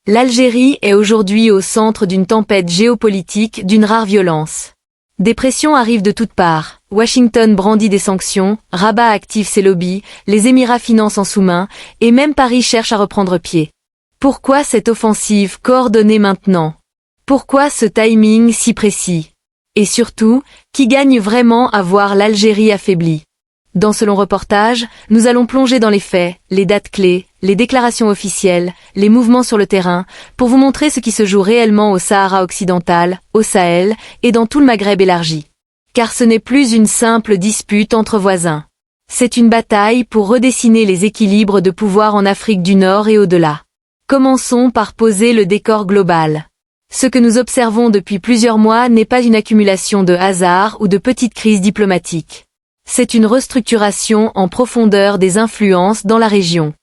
L'Algérie est aujourd'hui au centre d'une tempête géopolitique d'une rare violence. Des pressions arrivent de toutes parts. Washington brandit des sanctions, Rabat active ses lobbies, les Émirats financent en sous-main, et même Paris cherche à reprendre pied. Pourquoi cette offensive coordonnée maintenant? Pourquoi ce timing si précis? Et surtout, qui gagne vraiment à voir l'Algérie affaiblie? Dans ce long reportage, nous allons plonger dans les faits, les dates clés, les déclarations officielles, les mouvements sur le terrain, pour vous montrer ce qui se joue réellement au Sahara occidental, au Sahel et dans tout le Maghreb élargi. Car ce n'est plus une simple dispute entre voisins. C'est une bataille pour redessiner les équilibres de pouvoir en Afrique du Nord et au-delà. Commençons par poser le décor global. Ce que nous observons depuis plusieurs mois n'est pas une accumulation de hasards ou de petites crises diplomatiques. C'est une restructuration en profondeur des influences dans la région.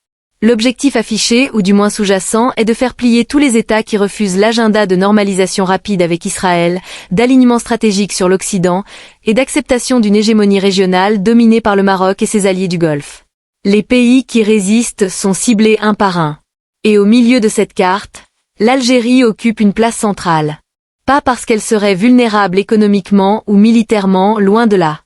L'objectif affiché, ou du moins sous-jacent, est de faire plier tous les États qui refusent l'agenda de normalisation rapide avec Israël, d'alignement stratégique sur l'Occident et d'acceptation d'une hégémonie régionale dominée par le Maroc et ses alliés du Golfe. Les pays qui résistent sont ciblés un par un. Et au milieu de cette carte, l'Algérie occupe une place centrale. Pas parce qu'elle serait vulnérable économiquement ou militairement, loin de là.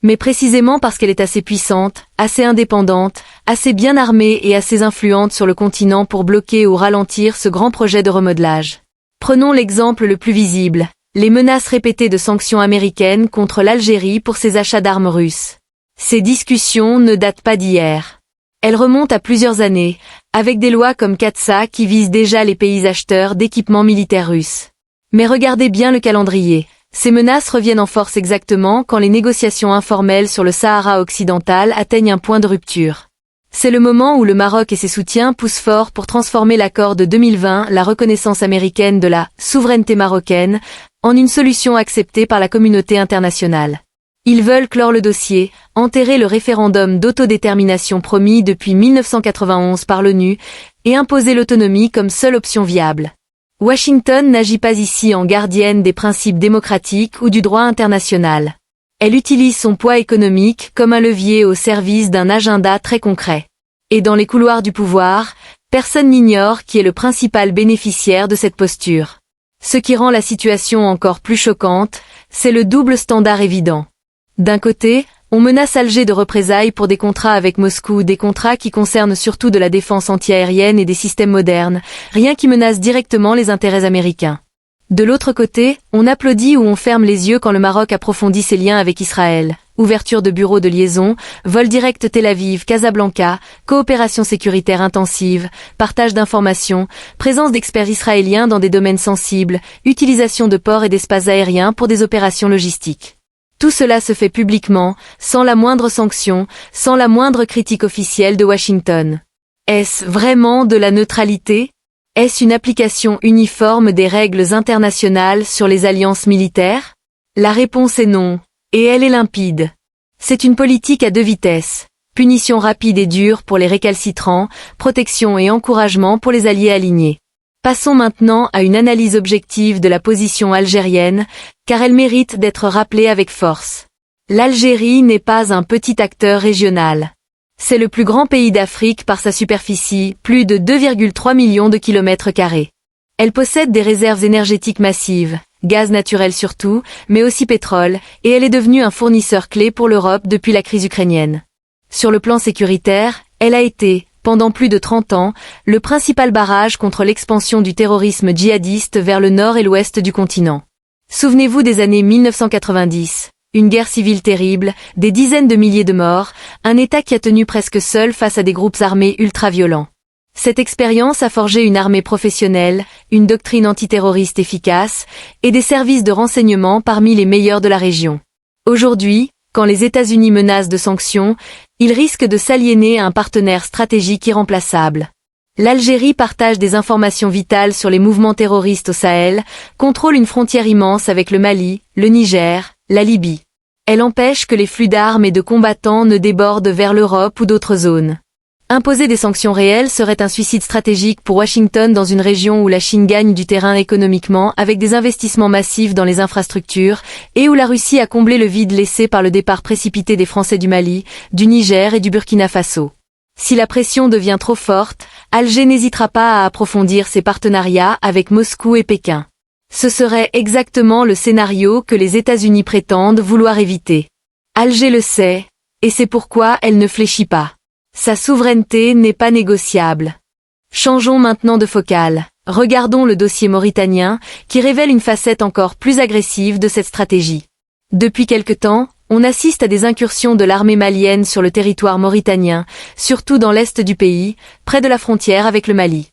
Mais précisément parce qu'elle est assez puissante, assez indépendante, assez bien armée et assez influente sur le continent pour bloquer ou ralentir ce grand projet de remodelage. Prenons l'exemple le plus visible, les menaces répétées de sanctions américaines contre l'Algérie pour ses achats d'armes russes. Ces discussions ne datent pas d'hier. Elles remontent à plusieurs années, avec des lois comme CAATSA qui visent déjà les pays acheteurs d'équipements militaires russes. Mais regardez bien le calendrier. Ces menaces reviennent en force exactement quand les négociations informelles sur le Sahara occidental atteignent un point de rupture. C'est le moment où le Maroc et ses soutiens poussent fort pour transformer l'accord de 2020, la reconnaissance américaine de la souveraineté marocaine, en une solution acceptée par la communauté internationale. Ils veulent clore le dossier, enterrer le référendum d'autodétermination promis depuis 1991 par l'ONU et imposer l'autonomie comme seule option viable. Washington n'agit pas ici en gardienne des principes démocratiques ou du droit international. Elle utilise son poids économique comme un levier au service d'un agenda très concret. Et dans les couloirs du pouvoir, personne n'ignore qui est le principal bénéficiaire de cette posture. Ce qui rend la situation encore plus choquante, c'est le double standard évident. D'un côté, on menace Alger de représailles pour des contrats avec Moscou, des contrats qui concernent surtout de la défense antiaérienne et des systèmes modernes, rien qui menace directement les intérêts américains. De l'autre côté, on applaudit ou on ferme les yeux quand le Maroc approfondit ses liens avec Israël. Ouverture de bureaux de liaison, vol direct Tel Aviv-Casablanca, coopération sécuritaire intensive, partage d'informations, présence d'experts israéliens dans des domaines sensibles, utilisation de ports et d'espaces aériens pour des opérations logistiques. Tout cela se fait publiquement, sans la moindre sanction, sans la moindre critique officielle de Washington. Est-ce vraiment de la neutralité? Est-ce une application uniforme des règles internationales sur les alliances militaires? La réponse est non, et elle est limpide. C'est une politique à deux vitesses. Punition rapide et dure pour les récalcitrants, protection et encouragement pour les alliés alignés. Passons maintenant à une analyse objective de la position algérienne, car elle mérite d'être rappelée avec force. L'Algérie n'est pas un petit acteur régional. C'est le plus grand pays d'Afrique par sa superficie, plus de 2,3 millions de kilomètres carrés. Elle possède des réserves énergétiques massives, gaz naturel surtout, mais aussi pétrole, et elle est devenue un fournisseur clé pour l'Europe depuis la crise ukrainienne. Sur le plan sécuritaire, elle a été, pendant plus de 30 ans, le principal barrage contre l'expansion du terrorisme djihadiste vers le nord et l'ouest du continent. Souvenez-vous des années 1990, une guerre civile terrible, des dizaines de milliers de morts, un État qui a tenu presque seul face à des groupes armés ultra-violents. Cette expérience a forgé une armée professionnelle, une doctrine antiterroriste efficace, et des services de renseignement parmi les meilleurs de la région. Aujourd'hui, quand les États-Unis menacent de sanctions, ils risquent de s'aliéner à un partenaire stratégique irremplaçable. L'Algérie partage des informations vitales sur les mouvements terroristes au Sahel, contrôle une frontière immense avec le Mali, le Niger, la Libye. Elle empêche que les flux d'armes et de combattants ne débordent vers l'Europe ou d'autres zones. Imposer des sanctions réelles serait un suicide stratégique pour Washington dans une région où la Chine gagne du terrain économiquement avec des investissements massifs dans les infrastructures et où la Russie a comblé le vide laissé par le départ précipité des Français du Mali, du Niger et du Burkina Faso. Si la pression devient trop forte, Alger n'hésitera pas à approfondir ses partenariats avec Moscou et Pékin. Ce serait exactement le scénario que les États-Unis prétendent vouloir éviter. Alger le sait, et c'est pourquoi elle ne fléchit pas. Sa souveraineté n'est pas négociable. Changeons maintenant de focale. Regardons le dossier mauritanien, qui révèle une facette encore plus agressive de cette stratégie. Depuis quelque temps, on assiste à des incursions de l'armée malienne sur le territoire mauritanien, surtout dans l'est du pays, près de la frontière avec le Mali.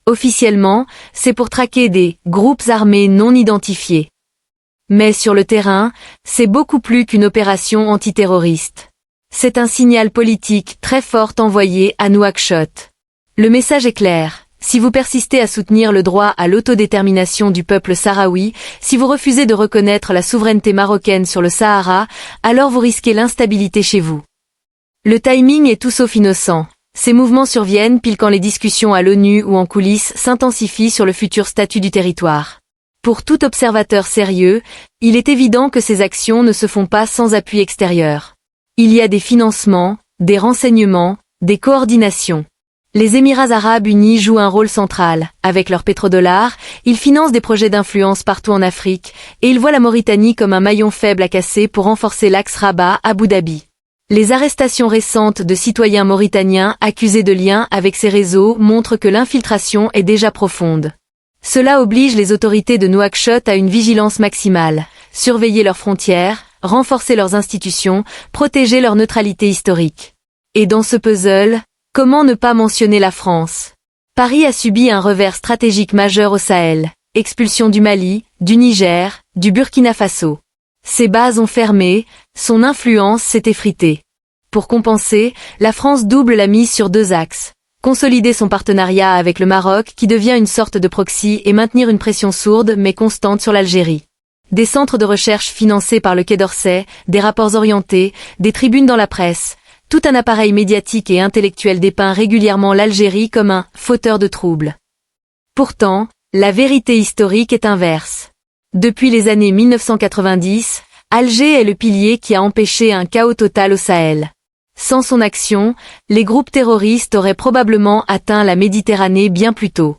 Officiellement, c'est pour traquer des groupes armés non identifiés. Mais sur le terrain, c'est beaucoup plus qu'une opération antiterroriste. C'est un signal politique très fort envoyé à Nouakchott. Le message est clair. Si vous persistez à soutenir le droit à l'autodétermination du peuple sahraoui, si vous refusez de reconnaître la souveraineté marocaine sur le Sahara, alors vous risquez l'instabilité chez vous. Le timing est tout sauf innocent. Ces mouvements surviennent pile quand les discussions à l'ONU ou en coulisses s'intensifient sur le futur statut du territoire. Pour tout observateur sérieux, il est évident que ces actions ne se font pas sans appui extérieur. Il y a des financements, des renseignements, des coordinations. Les Émirats arabes unis jouent un rôle central. Avec leurs pétrodollars, ils financent des projets d'influence partout en Afrique, et ils voient la Mauritanie comme un maillon faible à casser pour renforcer l'axe Rabat-Abu Dhabi. Les arrestations récentes de citoyens mauritaniens accusés de liens avec ces réseaux montrent que l'infiltration est déjà profonde. Cela oblige les autorités de Nouakchott à une vigilance maximale, surveiller leurs frontières, renforcer leurs institutions, protéger leur neutralité historique. Et dans ce puzzle, comment ne pas mentionner la France? Paris a subi un revers stratégique majeur au Sahel, expulsion du Mali, du Niger, du Burkina Faso. Ses bases ont fermé, son influence s'est effritée. Pour compenser, la France double la mise sur deux axes. Consolider son partenariat avec le Maroc qui devient une sorte de proxy et maintenir une pression sourde mais constante sur l'Algérie. Des centres de recherche financés par le Quai d'Orsay, des rapports orientés, des tribunes dans la presse. Tout un appareil médiatique et intellectuel dépeint régulièrement l'Algérie comme un fauteur de troubles. Pourtant, la vérité historique est inverse. Depuis les années 1990, Alger est le pilier qui a empêché un chaos total au Sahel. Sans son action, les groupes terroristes auraient probablement atteint la Méditerranée bien plus tôt.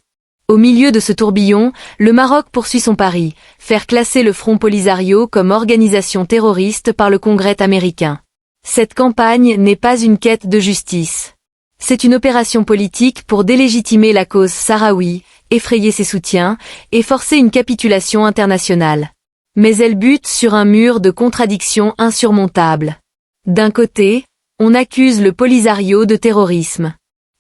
Au milieu de ce tourbillon, le Maroc poursuit son pari, faire classer le Front Polisario comme organisation terroriste par le Congrès américain. Cette campagne n'est pas une quête de justice. C'est une opération politique pour délégitimer la cause sahraoui, effrayer ses soutiens, et forcer une capitulation internationale. Mais elle bute sur un mur de contradictions insurmontables. D'un côté, on accuse le Polisario de terrorisme.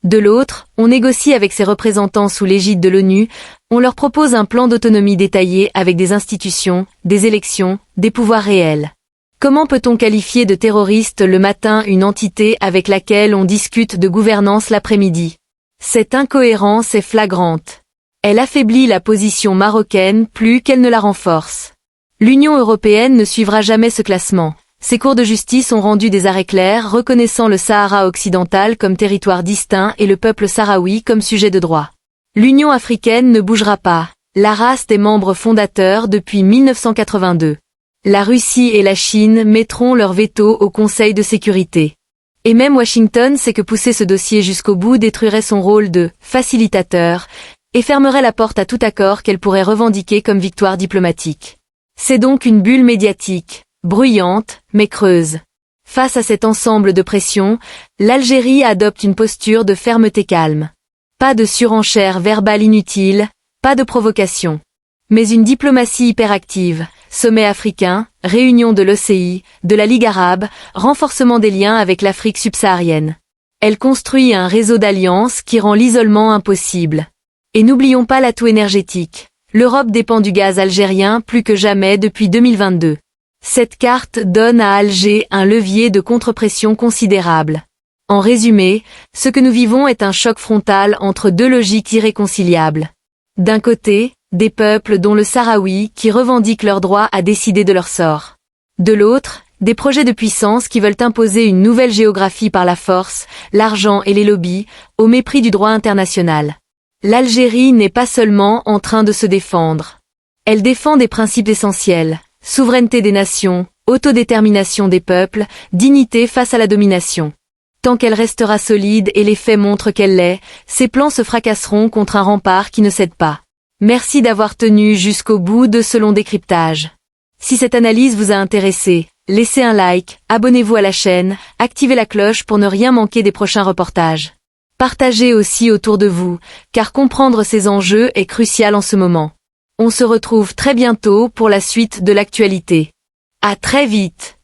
De l'autre, on négocie avec ses représentants sous l'égide de l'ONU, on leur propose un plan d'autonomie détaillé avec des institutions, des élections, des pouvoirs réels. Comment peut-on qualifier de terroriste le matin une entité avec laquelle on discute de gouvernance l'après-midi? Cette incohérence est flagrante. Elle affaiblit la position marocaine plus qu'elle ne la renforce. L'Union européenne ne suivra jamais ce classement. Ces cours de justice ont rendu des arrêts clairs reconnaissant le Sahara occidental comme territoire distinct et le peuple sahraoui comme sujet de droit. L'Union africaine ne bougera pas. La RAST est membre fondateur depuis 1982. La Russie et la Chine mettront leur veto au Conseil de sécurité. Et même Washington sait que pousser ce dossier jusqu'au bout détruirait son rôle de facilitateur et fermerait la porte à tout accord qu'elle pourrait revendiquer comme victoire diplomatique. C'est donc une bulle médiatique, bruyante, mais creuse. Face à cet ensemble de pressions, l'Algérie adopte une posture de fermeté calme. Pas de surenchère verbale inutile, pas de provocation. Mais une diplomatie hyperactive, sommet africain, réunion de l'OCI, de la Ligue arabe, renforcement des liens avec l'Afrique subsaharienne. Elle construit un réseau d'alliances qui rend l'isolement impossible. Et n'oublions pas l'atout énergétique. L'Europe dépend du gaz algérien plus que jamais depuis 2022. Cette carte donne à Alger un levier de contre-pression considérable. En résumé, ce que nous vivons est un choc frontal entre deux logiques irréconciliables. D'un côté, des peuples dont le Sahraoui qui revendiquent leur droit à décider de leur sort. De l'autre, des projets de puissance qui veulent imposer une nouvelle géographie par la force, l'argent et les lobbies, au mépris du droit international. L'Algérie n'est pas seulement en train de se défendre. Elle défend des principes essentiels, souveraineté des nations, autodétermination des peuples, dignité face à la domination. Tant qu'elle restera solide et les faits montrent qu'elle l'est, ses plans se fracasseront contre un rempart qui ne cède pas. Merci d'avoir tenu jusqu'au bout de ce long décryptage. Si cette analyse vous a intéressé, laissez un like, abonnez-vous à la chaîne, activez la cloche pour ne rien manquer des prochains reportages. Partagez aussi autour de vous, car comprendre ces enjeux est crucial en ce moment. On se retrouve très bientôt pour la suite de l'actualité. À très vite!